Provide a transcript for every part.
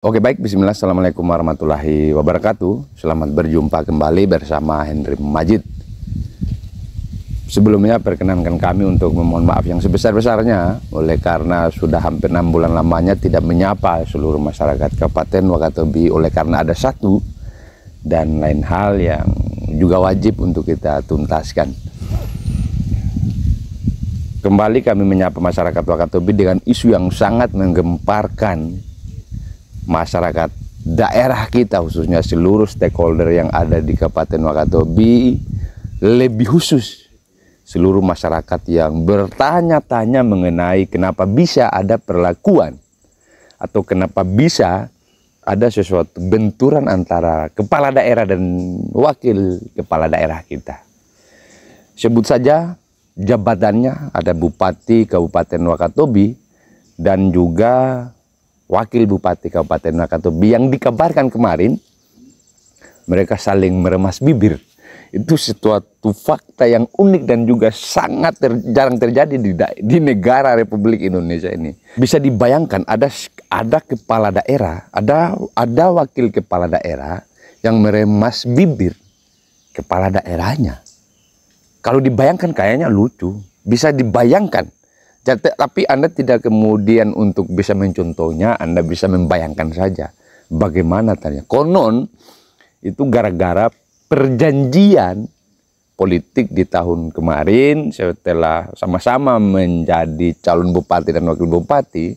Oke baik, bismillah, assalamualaikum warahmatullahi wabarakatuh. Selamat berjumpa kembali bersama Henry Majid. Sebelumnya perkenankan kami untuk memohon maaf yang sebesar-besarnya oleh karena sudah hampir 6 bulan lamanya tidak menyapa seluruh masyarakat Kabupaten Wakatobi, oleh karena ada satu dan lain hal yang juga wajib untuk kita tuntaskan. Kembali kami menyapa masyarakat Wakatobi dengan isu yang sangat menggemparkan masyarakat daerah kita, khususnya seluruh stakeholder yang ada di Kabupaten Wakatobi, lebih khusus seluruh masyarakat yang bertanya-tanya mengenai kenapa bisa ada perlakuan atau kenapa bisa ada sesuatu benturan antara kepala daerah dan wakil kepala daerah kita. Sebut saja jabatannya, ada Bupati Kabupaten Wakatobi dan juga Wakil Bupati Kabupaten Wakatobi yang dikabarkan kemarin mereka saling meremas bibir. Itu suatu fakta yang unik dan juga sangat jarang terjadi di negara Republik Indonesia ini. Bisa dibayangkan ada kepala daerah, ada wakil kepala daerah yang meremas bibir kepala daerahnya. Kalau dibayangkan kayaknya lucu, bisa dibayangkan. Tapi Anda tidak kemudian untuk bisa mencontohnya, Anda bisa membayangkan saja bagaimana tanya. Konon itu gara-gara perjanjian politik di tahun kemarin setelah sama-sama menjadi calon bupati dan wakil bupati,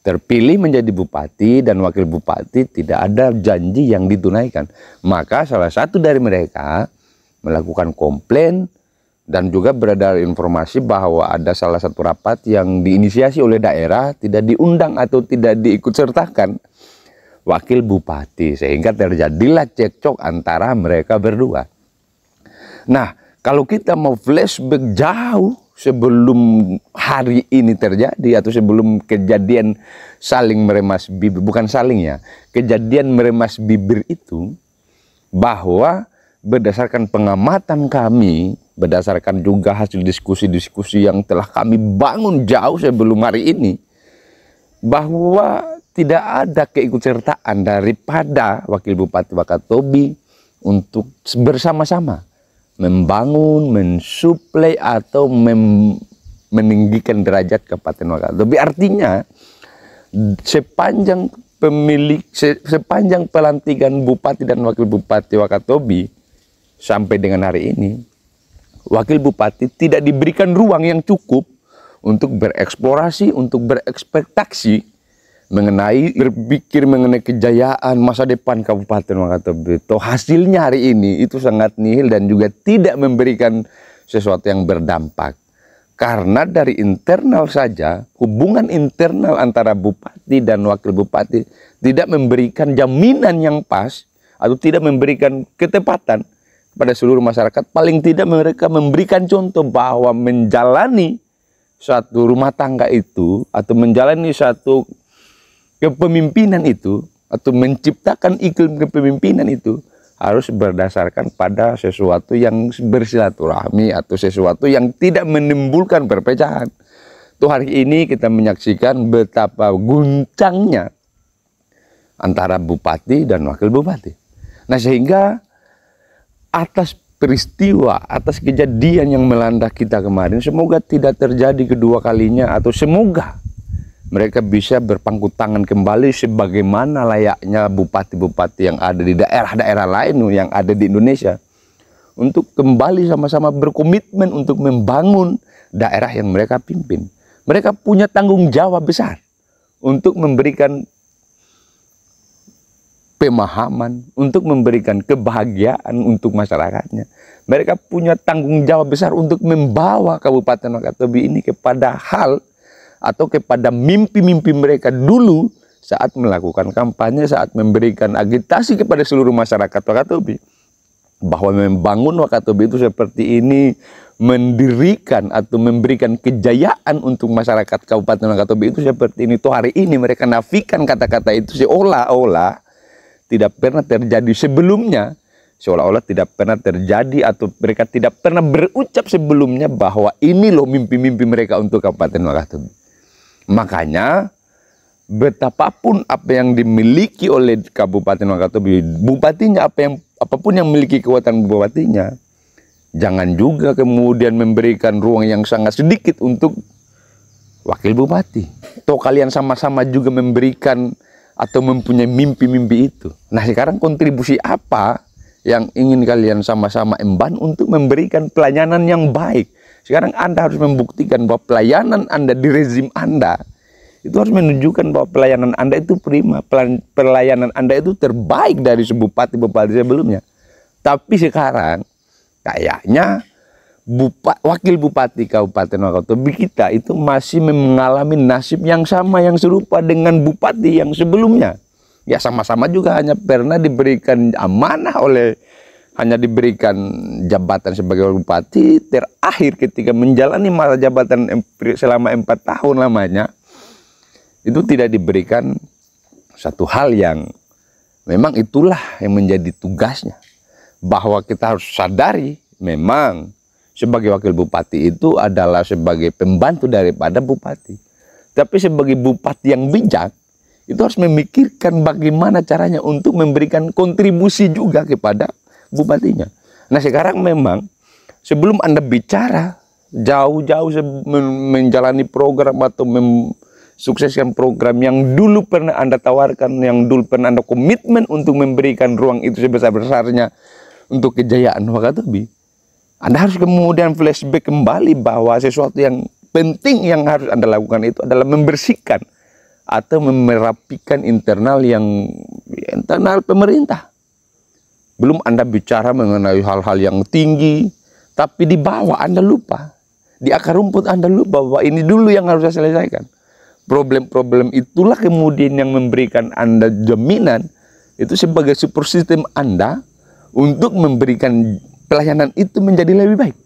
terpilih menjadi bupati dan wakil bupati, tidak ada janji yang ditunaikan. Maka salah satu dari mereka melakukan komplain. Dan juga beredar informasi bahwa ada salah satu rapat yang diinisiasi oleh daerah tidak diundang atau tidak diikutsertakan wakil bupati, sehingga terjadilah cekcok antara mereka berdua. Nah, kalau kita mau flashback jauh sebelum hari ini terjadi atau sebelum kejadian saling meremas bibir, bukan saling ya, kejadian meremas bibir itu, bahwa berdasarkan pengamatan kami, berdasarkan juga hasil diskusi-diskusi yang telah kami bangun jauh sebelum hari ini, bahwa tidak ada keikutsertaan daripada Wakil Bupati Wakatobi untuk bersama-sama membangun, mensuplai atau meninggikan derajat Kabupaten Wakatobi. Artinya sepanjang pelantikan Bupati dan Wakil Bupati Wakatobi sampai dengan hari ini, Wakil Bupati tidak diberikan ruang yang cukup untuk bereksplorasi, untuk berekspektasi berpikir mengenai kejayaan masa depan Kabupaten Wakatobi. Toh hasilnya hari ini itu sangat nihil dan juga tidak memberikan sesuatu yang berdampak. Karena dari internal saja, hubungan internal antara bupati dan wakil bupati tidak memberikan jaminan yang pas atau tidak memberikan ketepatan pada seluruh masyarakat. Paling tidak mereka memberikan contoh bahwa menjalani suatu rumah tangga itu atau menjalani suatu kepemimpinan itu atau menciptakan iklim kepemimpinan itu harus berdasarkan pada sesuatu yang bersilaturahmi atau sesuatu yang tidak menimbulkan perpecahan. Tuh hari ini kita menyaksikan betapa guncangnya antara bupati dan wakil bupati. Nah, sehingga atas peristiwa, atas kejadian yang melanda kita kemarin, semoga tidak terjadi kedua kalinya, atau semoga mereka bisa berpangku tangan kembali sebagaimana layaknya bupati-bupati yang ada di daerah-daerah lain yang ada di Indonesia, untuk kembali sama-sama berkomitmen untuk membangun daerah yang mereka pimpin. Mereka punya tanggung jawab besar untuk memberikan pemahaman, untuk memberikan kebahagiaan untuk masyarakatnya. Mereka punya tanggung jawab besar untuk membawa Kabupaten Wakatobi ini kepada hal atau kepada mimpi-mimpi mereka dulu saat melakukan kampanye, saat memberikan agitasi kepada seluruh masyarakat Wakatobi, bahwa membangun Wakatobi itu seperti ini, mendirikan atau memberikan kejayaan untuk masyarakat Kabupaten Wakatobi itu seperti ini. Tuh hari ini mereka nafikan kata-kata itu seolah-olah tidak pernah terjadi sebelumnya, seolah-olah tidak pernah terjadi atau mereka tidak pernah berucap sebelumnya bahwa ini loh mimpi-mimpi mereka untuk Kabupaten Wakatobi. Makanya betapapun apa yang dimiliki oleh Kabupaten Wakatobi, bupatinya apapun yang memiliki kekuatan bupatinya, jangan juga kemudian memberikan ruang yang sangat sedikit untuk wakil bupati. Atau kalian sama-sama juga memberikan atau mempunyai mimpi-mimpi itu. Nah, sekarang kontribusi apa yang ingin kalian sama-sama emban untuk memberikan pelayanan yang baik? Sekarang Anda harus membuktikan bahwa pelayanan Anda di rezim Anda itu harus menunjukkan bahwa pelayanan Anda itu prima, pelayanan Anda itu terbaik dari bupati-bupati sebelumnya. Tapi sekarang kayaknya wakil bupati Kabupaten Wakatobi kita itu masih mengalami nasib yang sama, yang serupa dengan bupati yang sebelumnya. Ya, sama-sama juga hanya pernah diberikan amanah hanya diberikan jabatan sebagai bupati. Terakhir ketika menjalani masa jabatan selama 4 tahun lamanya, itu tidak diberikan satu hal yang memang itulah yang menjadi tugasnya. Bahwa kita harus sadari memang sebagai wakil bupati itu adalah sebagai pembantu daripada bupati. Tapi sebagai bupati yang bijak, itu harus memikirkan bagaimana caranya untuk memberikan kontribusi juga kepada bupatinya. Nah, sekarang memang sebelum Anda bicara jauh-jauh menjalani program atau sukseskan program yang dulu pernah Anda tawarkan, yang dulu pernah Anda komitmen untuk memberikan ruang itu sebesar-besarnya untuk kejayaan Wakatobi, Anda harus kemudian flashback kembali bahwa sesuatu yang penting yang harus Anda lakukan itu adalah membersihkan atau merapikan internal pemerintah. Belum Anda bicara mengenai hal-hal yang tinggi, tapi di bawah Anda lupa, di akar rumput Anda lupa bahwa ini dulu yang harus saya selesaikan. Problem-problem itulah kemudian yang memberikan Anda jaminan itu sebagai support system Anda untuk memberikan pelayanan itu menjadi lebih baik.